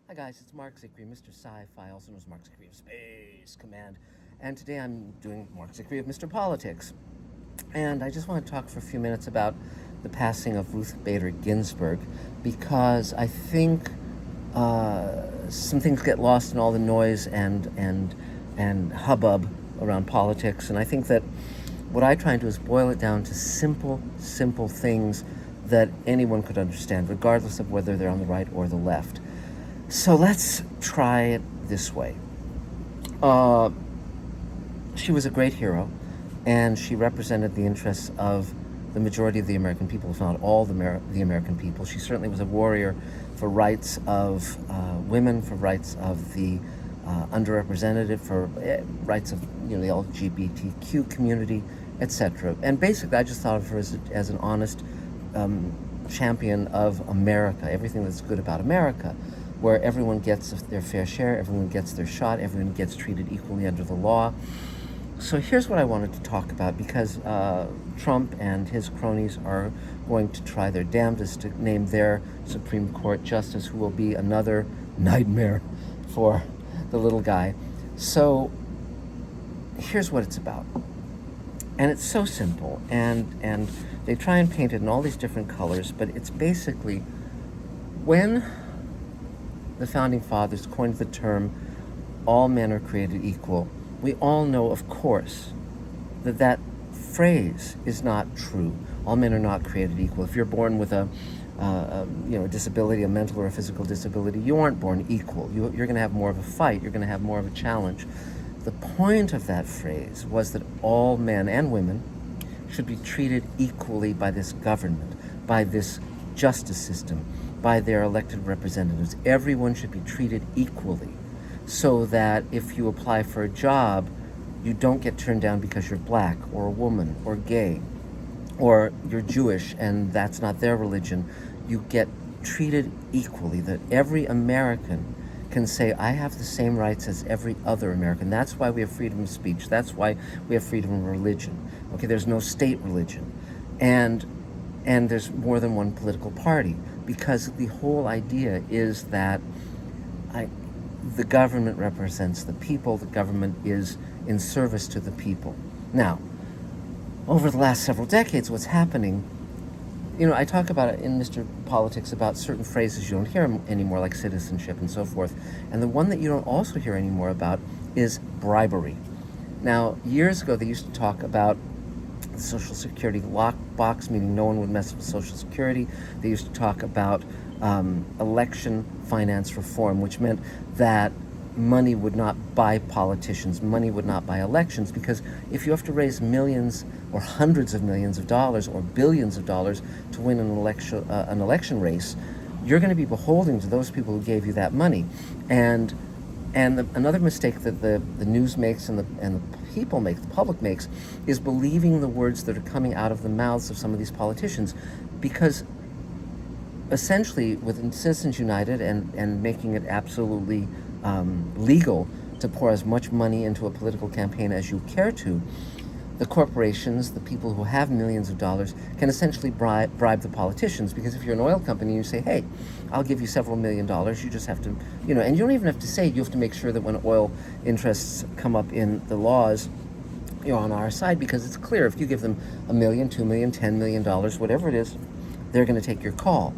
Hi guys, it's Mark Zicree, Mr. Sci-Fi, also known as Mark Zicree of Space Command. And today I'm doing Mark Zicree of Mr. Politics. And I just want to talk for a few minutes about the passing of Ruth Bader Ginsburg because I think some things get lost in all the noise and hubbub around politics. And I think that what I try and do is boil it down to simple things that anyone could understand, regardless of whether they're on the right or the left. So let's try it this way. She was a great hero, and she represented the interests of the majority of the American people, if not all the American people. She certainly was a warrior for rights of women, for rights of the underrepresented, for rights of the LGBTQ community, etc. And basically, I just thought of her as an honest champion of America, everything that's good about America, where everyone gets their fair share, everyone gets their shot, everyone gets treated equally under the law. So here's what I wanted to talk about, because Trump and his cronies are going to try their damnedest to name their Supreme Court justice, who will be another nightmare for the little guy. So here's what it's about. And it's so simple, and they try and paint it in all these different colors, but it's basically when the Founding Fathers coined the term, all men are created equal, we all know, of course, that phrase is not true. All men are not created equal. If you're born with a disability, a mental or a physical disability, you aren't born equal. You're going to have more of a fight. You're going to have more of a challenge. The point of that phrase was that all men and women should be treated equally by this government, by this justice system, by their elected representatives. Everyone should be treated equally, so that if you apply for a job, you don't get turned down because you're black or a woman or gay or you're Jewish and that's not their religion. You get treated equally, that every American can say, I have the same rights as every other American. That's why we have freedom of speech. That's why we have freedom of religion. Okay, there's no state religion. And there's more than one political party, because the whole idea is that the government represents the people. The government is in service to the people. Now, over the last several decades, what's happening, I talk about it in Mr. Politics about certain phrases you don't hear anymore, like citizenship and so forth. And the one that you don't also hear anymore about is bribery. Now, years ago, they used to talk about the Social Security lockbox, meaning no one would mess with Social Security. They used to talk about election finance reform, which meant that money would not buy politicians, money would not buy elections, because if you have to raise millions or hundreds of millions of dollars or billions of dollars to win an election race, you're going to be beholden to those people who gave you that money. And another mistake that the news makes and the people make, the public makes, is believing the words that are coming out of the mouths of some of these politicians, because essentially, with Citizens United and making it absolutely legal to pour as much money into a political campaign as you care to, the corporations, the people who have millions of dollars, can essentially bribe the politicians. Because if you're an oil company and you say, hey, I'll give you several $1 million, you just have to, and you don't even have to say it, you have to make sure that when oil interests come up in the laws, you're on our side, because it's clear if you give them $1 million, $2 million, $10 million, whatever it is, they're going to take your call.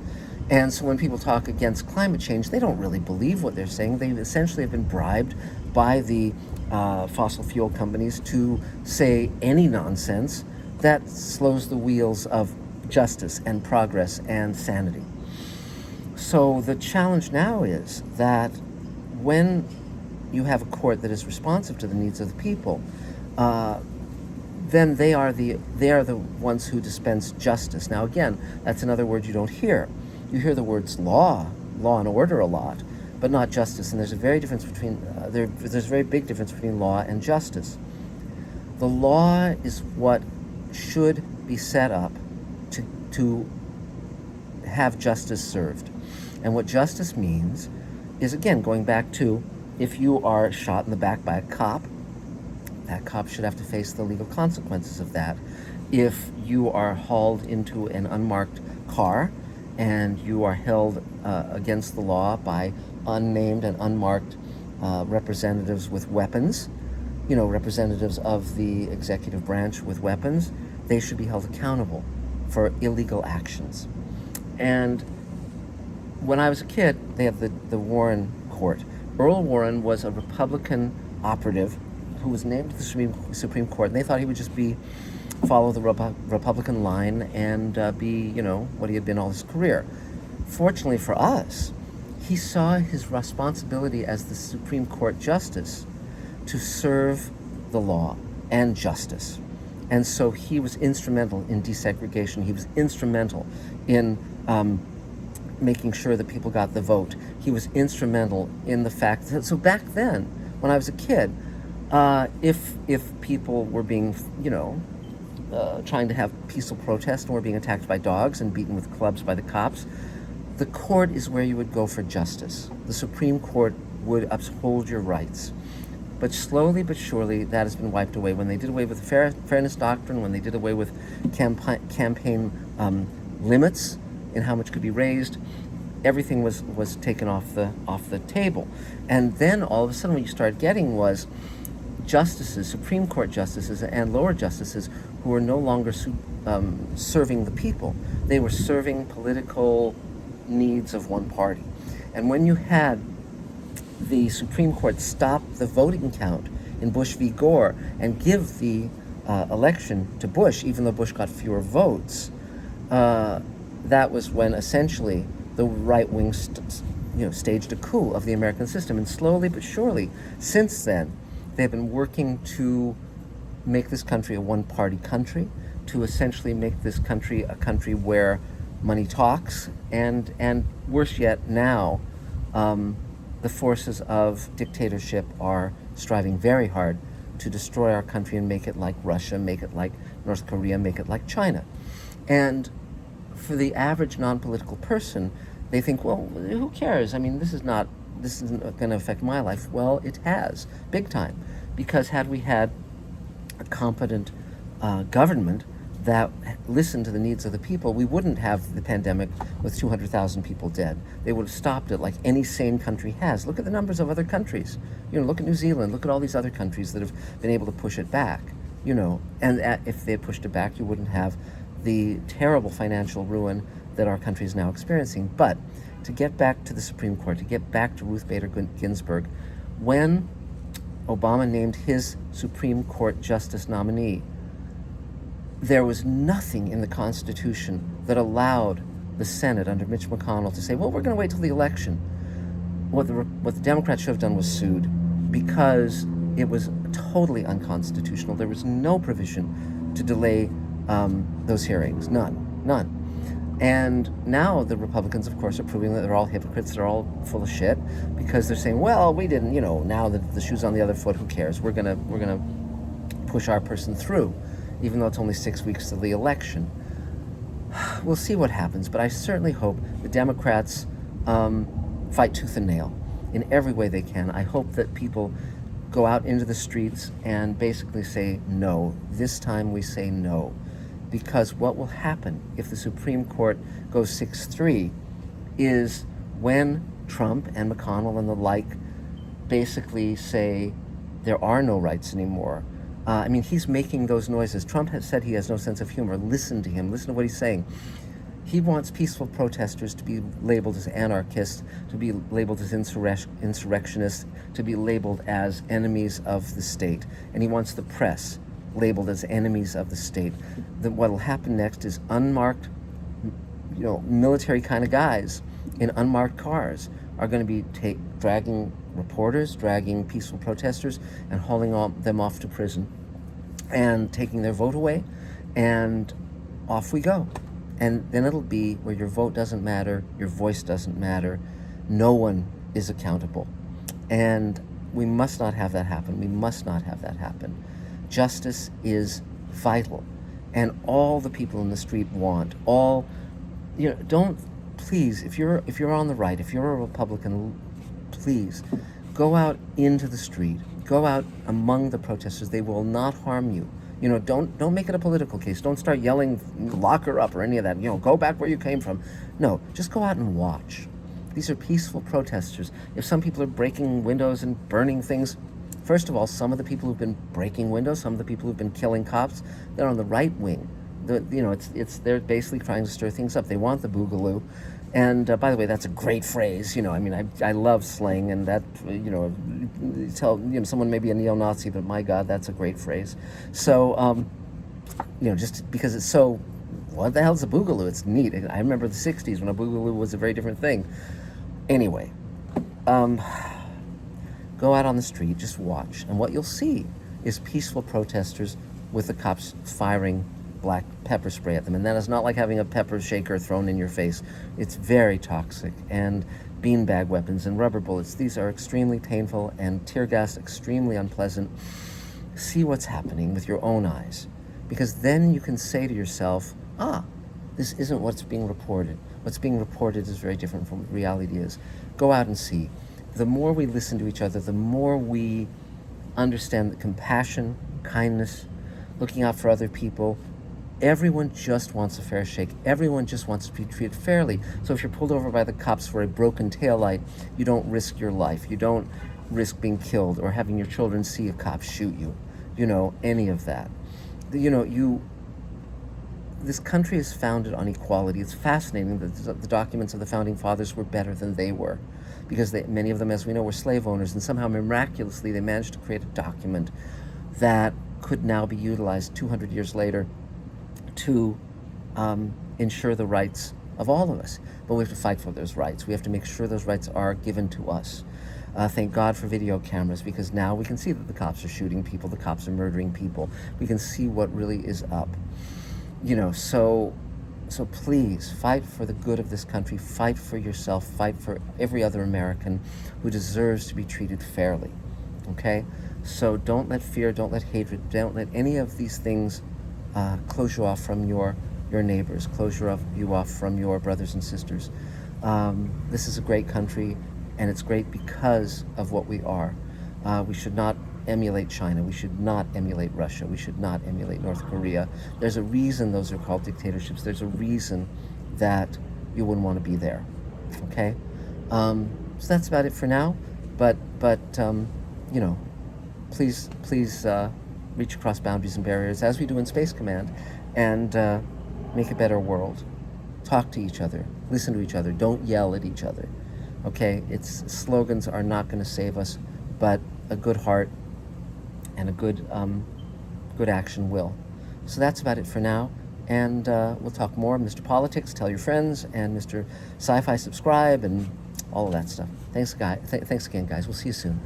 And so when people talk against climate change, they don't really believe what they're saying. They essentially have been bribed by the fossil fuel companies to say any nonsense that slows the wheels of justice and progress and sanity. So the challenge now is that when you have a court that is responsive to the needs of the people, then they are the ones who dispense justice. Now again, that's another word you don't hear. You hear the words law and order a lot, but not justice. And there's a very big difference between law and justice. The law is what should be set up to have justice served. And what justice means is, again, going back to, if you are shot in the back by a cop, that cop should have to face the legal consequences of that. If you are hauled into an unmarked car and you are held against the law by unnamed and unmarked representatives with weapons, representatives of the executive branch with weapons, they should be held accountable for illegal actions. And when I was a kid, they have the Warren Court. Earl Warren was a Republican operative who was named to the Supreme Court, and they thought he would just follow the Republican line and be, what he had been all his career. Fortunately for us, he saw his responsibility as the Supreme Court justice to serve the law and justice. And so he was instrumental in desegregation. He was instrumental in making sure that people got the vote. He was instrumental in the fact that, so back then, when I was a kid, if people were being, trying to have peaceful protest and were being attacked by dogs and beaten with clubs by the cops, the court is where you would go for justice. The Supreme Court would uphold your rights. But slowly but surely, that has been wiped away. When they did away with the fairness doctrine, when they did away with campaign limits in how much could be raised, everything was taken off the table. And then all of a sudden what you started getting was justices, Supreme Court justices and lower justices, who were no longer serving the people. They were serving political needs of one party. And when you had the Supreme Court stop the voting count in Bush v. Gore and give the election to Bush, even though Bush got fewer votes, that was when essentially the right wing staged a coup of the American system. And slowly but surely, since then, they've been working to make this country a one-party country, to essentially make this country a country where money talks, and worse yet, now the forces of dictatorship are striving very hard to destroy our country and make it like Russia, make it like North Korea, make it like China. And for the average non-political person, they think, well, who cares? I mean, this isn't going to affect my life. Well, it has, big time. Because had we had a competent government that listened to the needs of the people, we wouldn't have the pandemic with 200,000 people dead. They would have stopped it like any sane country has. Look at the numbers of other countries. Look at New Zealand. Look at all these other countries that have been able to push it back. And if they had pushed it back, you wouldn't have the terrible financial ruin that our country is now experiencing. But to get back to the Supreme Court, to get back to Ruth Bader Ginsburg, when Obama named his Supreme Court justice nominee, there was nothing in the Constitution that allowed the Senate under Mitch McConnell to say, well, we're going to wait till the election. What the Democrats should have done was sued, because it was totally unconstitutional. There was no provision to delay those hearings. None. And now the Republicans, of course, are proving that they're all hypocrites, they're all full of shit, because they're saying, well, we didn't, now that the shoe's on the other foot, who cares? We're gonna push our person through, even though it's only 6 weeks to the election. We'll see what happens, but I certainly hope the Democrats fight tooth and nail in every way they can. I hope that people go out into the streets and basically say no. This time we say no. Because what will happen if the Supreme Court goes 6-3 is when Trump and McConnell and the like basically say there are no rights anymore. He's making those noises. Trump has said he has no sense of humor. Listen to him. Listen to what he's saying. He wants peaceful protesters to be labeled as anarchists, to be labeled as insurrectionists, to be labeled as enemies of the state. And he wants the press labeled as enemies of the state. What will happen next is unmarked, military kind of guys in unmarked cars are going to be dragging reporters, dragging peaceful protesters, and hauling them off to prison, and taking their vote away, and off we go. And then it'll be where your vote doesn't matter, your voice doesn't matter, no one is accountable. And we must not have that happen. We must not have that happen. Justice is vital, and all the people in the street don't, please, if you're on the right, if you're a Republican, please go out into the street, go out among the protesters. They will not harm you. Don't make it a political case. Don't start yelling, lock her up or any of that. Go back where you came from. No, just go out and watch. These are peaceful protesters. If some people are breaking windows and burning things, first of all, some of the people who've been breaking windows, some of the people who've been killing cops, they're on the right wing. They're basically trying to stir things up. They want the boogaloo. And by the way, that's a great phrase. I love slang, and that, someone may be a neo-Nazi, but my God, that's a great phrase. So, just because it's so, what the hell's a boogaloo? It's neat. I remember the 60s when a boogaloo was a very different thing. Anyway, go out on the street, just watch, and what you'll see is peaceful protesters with the cops firing black pepper spray at them. And that is not like having a pepper shaker thrown in your face. It's very toxic. And beanbag weapons and rubber bullets, these are extremely painful, and tear gas extremely unpleasant. See what's happening with your own eyes, because then you can say to yourself, this isn't what's being reported. What's being reported is very different from what reality is. Go out and see. The more we listen to each other, the more we understand that compassion, kindness, looking out for other people, everyone just wants a fair shake. Everyone just wants to be treated fairly. So if you're pulled over by the cops for a broken taillight, you don't risk your life. You don't risk being killed or having your children see a cop shoot you. Any of that. This country is founded on equality. It's fascinating that the documents of the Founding Fathers were better than they were, because many of them, as we know, were slave owners, and somehow miraculously they managed to create a document that could now be utilized 200 years later to ensure the rights of all of us. But we have to fight for those rights. We have to make sure those rights are given to us. Thank God for video cameras, because now we can see that the cops are shooting people, the cops are murdering people. We can see what really is up. So please fight for the good of this country. Fight for yourself. Fight for every other American who deserves to be treated fairly. Okay? So don't let fear, don't let hatred, don't let any of these things close you off from your neighbors, close you off from your brothers and sisters. This is a great country, and it's great because of what we are. We should not emulate China. We should not emulate Russia. We should not emulate North Korea. There's a reason those are called dictatorships. There's a reason that you wouldn't want to be there. Okay? So that's about it for now. But please reach across boundaries and barriers, as we do in Space Command, and make a better world. Talk to each other. Listen to each other. Don't yell at each other. Okay? Slogans are not going to save us, but a good heart and a good action will. So that's about it for now, and we'll talk more. Mr. Politics, tell your friends, and Mr. Sci-Fi, subscribe, and all of that stuff. Thanks again, guys. We'll see you soon.